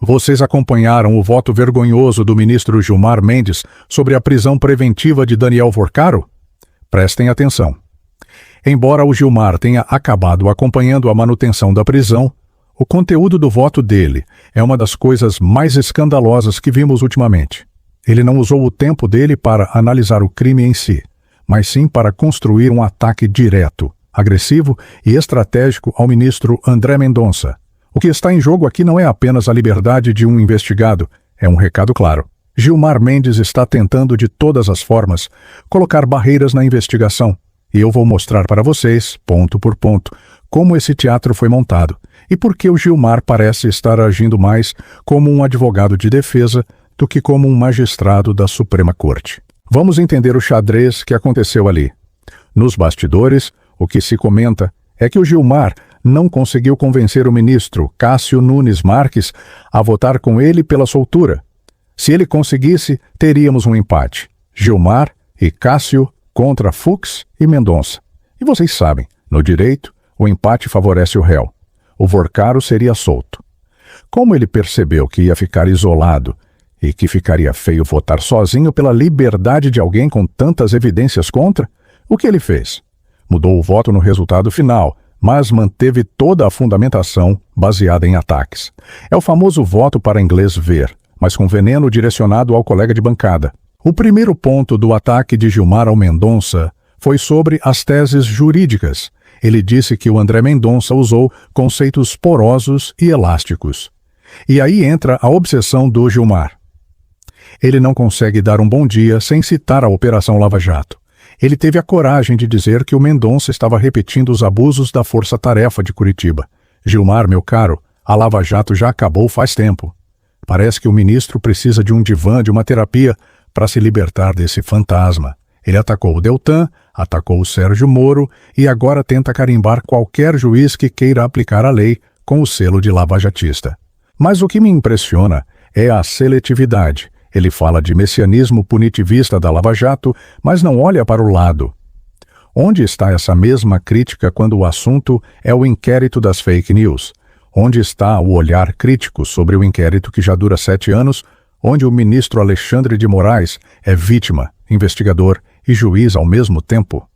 Vocês acompanharam o voto vergonhoso do ministro Gilmar Mendes sobre a prisão preventiva de Daniel Vorcaro? Prestem atenção. Embora o Gilmar tenha acabado acompanhando a manutenção da prisão, o conteúdo do voto dele é uma das coisas mais escandalosas que vimos ultimamente. Ele não usou o tempo dele para analisar o crime em si, mas sim para construir um ataque direto, agressivo e estratégico ao ministro André Mendonça. O que está em jogo aqui não é apenas a liberdade de um investigado, é um recado claro. Gilmar Mendes está tentando de todas as formas colocar barreiras na investigação, e eu vou mostrar para vocês, ponto por ponto, como esse teatro foi montado e por que o Gilmar parece estar agindo mais como um advogado de defesa do que como um magistrado da Suprema Corte. Vamos entender o xadrez que aconteceu ali. Nos bastidores, o que se comenta é que o Gilmar não conseguiu convencer o ministro Cássio Nunes Marques a votar com ele pela soltura. Se ele conseguisse, teríamos um empate. Gilmar e Cássio contra Fux e Mendonça. E vocês sabem, no direito, o empate favorece o réu. O Vorcaro seria solto. Como ele percebeu que ia ficar isolado e que ficaria feio votar sozinho pela liberdade de alguém com tantas evidências contra, o que ele fez? Mudou o voto no resultado final, mas manteve toda a fundamentação baseada em ataques. É o famoso voto para inglês ver, mas com veneno direcionado ao colega de bancada. O primeiro ponto do ataque de Gilmar ao Mendonça foi sobre as teses jurídicas. Ele disse que o André Mendonça usou conceitos porosos e elásticos. E aí entra a obsessão do Gilmar. Ele não consegue dar um bom dia sem citar a Operação Lava Jato. Ele teve a coragem de dizer que o Mendonça estava repetindo os abusos da Força Tarefa de Curitiba. Gilmar, meu caro, a Lava Jato já acabou faz tempo. Parece que o ministro precisa de um divã, de uma terapia, para se libertar desse fantasma. Ele atacou o Deltan, atacou o Sérgio Moro e agora tenta carimbar qualquer juiz que queira aplicar a lei com o selo de lavajatista. Mas o que me impressiona é a seletividade. Ele fala de messianismo punitivista da Lava Jato, mas não olha para o lado. Onde está essa mesma crítica quando o assunto é o inquérito das fake news? Onde está o olhar crítico sobre o inquérito que já dura 7 anos, onde o ministro Alexandre de Moraes é vítima, investigador e juiz ao mesmo tempo?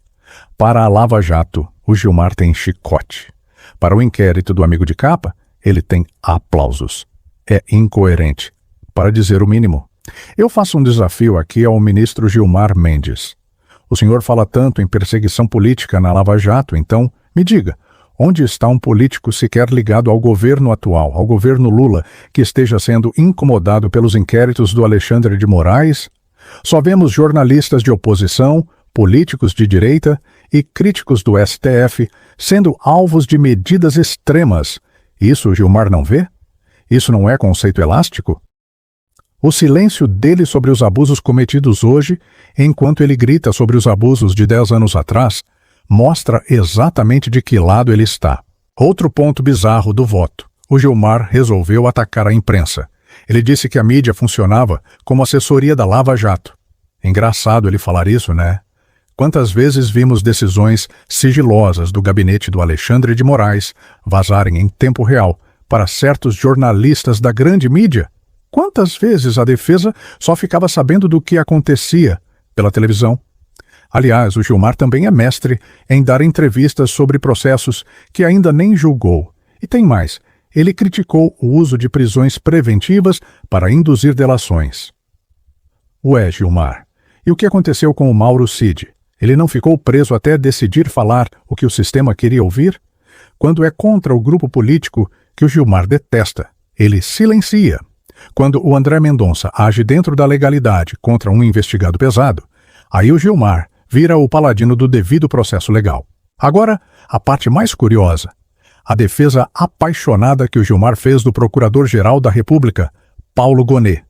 Para a Lava Jato, o Gilmar tem chicote. Para o inquérito do amigo de capa, ele tem aplausos. É incoerente, para dizer o mínimo. Eu faço um desafio aqui ao ministro Gilmar Mendes. O senhor fala tanto em perseguição política na Lava Jato, então me diga, onde está um político sequer ligado ao governo atual, ao governo Lula, que esteja sendo incomodado pelos inquéritos do Alexandre de Moraes? Só vemos jornalistas de oposição, políticos de direita e críticos do STF sendo alvos de medidas extremas. Isso o Gilmar não vê? Isso não é conceito elástico? O silêncio dele sobre os abusos cometidos hoje, enquanto ele grita sobre os abusos de 10 anos atrás, mostra exatamente de que lado ele está. Outro ponto bizarro do voto. O Gilmar resolveu atacar a imprensa. Ele disse que a mídia funcionava como assessoria da Lava Jato. Engraçado ele falar isso, né? Quantas vezes vimos decisões sigilosas do gabinete do Alexandre de Moraes vazarem em tempo real para certos jornalistas da grande mídia? Quantas vezes a defesa só ficava sabendo do que acontecia pela televisão? Aliás, o Gilmar também é mestre em dar entrevistas sobre processos que ainda nem julgou. E tem mais, ele criticou o uso de prisões preventivas para induzir delações. Ué, Gilmar, e o que aconteceu com o Mauro Cid? Ele não ficou preso até decidir falar o que o sistema queria ouvir? Quando é contra o grupo político que o Gilmar detesta, ele silencia. Quando o André Mendonça age dentro da legalidade contra um investigado pesado, aí o Gilmar vira o paladino do devido processo legal. Agora, a parte mais curiosa. A defesa apaixonada que o Gilmar fez do Procurador-Geral da República, Paulo Gonet.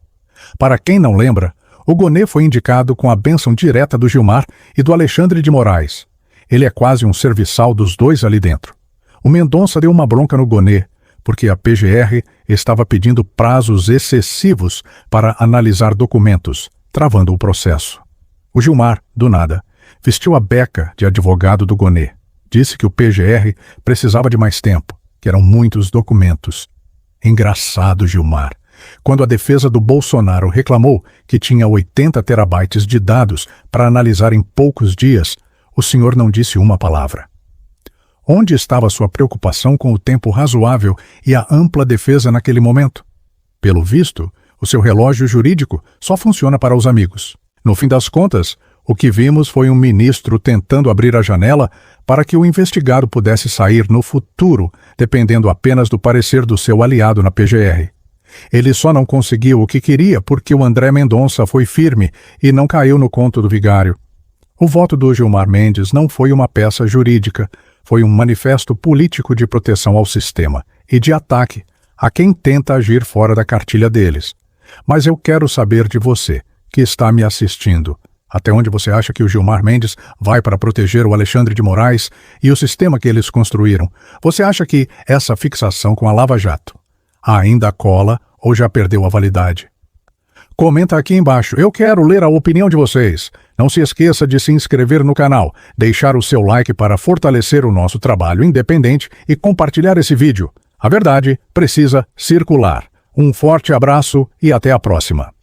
Para quem não lembra, o Gonet foi indicado com a bênção direta do Gilmar e do Alexandre de Moraes. Ele é quase um serviçal dos dois ali dentro. O Mendonça deu uma bronca no Gonet, porque a PGR estava pedindo prazos excessivos para analisar documentos, travando o processo. O Gilmar, do nada, vestiu a beca de advogado do Gonet. Disse que o PGR precisava de mais tempo, que eram muitos documentos. Engraçado, Gilmar. Quando a defesa do Bolsonaro reclamou que tinha 80 terabytes de dados para analisar em poucos dias, o senhor não disse uma palavra. Onde estava sua preocupação com o tempo razoável e a ampla defesa naquele momento? Pelo visto, o seu relógio jurídico só funciona para os amigos. No fim das contas, o que vimos foi um ministro tentando abrir a janela para que o investigado pudesse sair no futuro, dependendo apenas do parecer do seu aliado na PGR. Ele só não conseguiu o que queria porque o André Mendonça foi firme e não caiu no conto do vigário. O voto do Gilmar Mendes não foi uma peça jurídica, foi um manifesto político de proteção ao sistema e de ataque a quem tenta agir fora da cartilha deles. Mas eu quero saber de você, que está me assistindo. Até onde você acha que o Gilmar Mendes vai para proteger o Alexandre de Moraes e o sistema que eles construíram? Você acha que essa fixação com a Lava Jato ainda cola ou já perdeu a validade? Comenta aqui embaixo, eu quero ler a opinião de vocês. Não se esqueça de se inscrever no canal, deixar o seu like para fortalecer o nosso trabalho independente e compartilhar esse vídeo. A verdade precisa circular. Um forte abraço e até a próxima.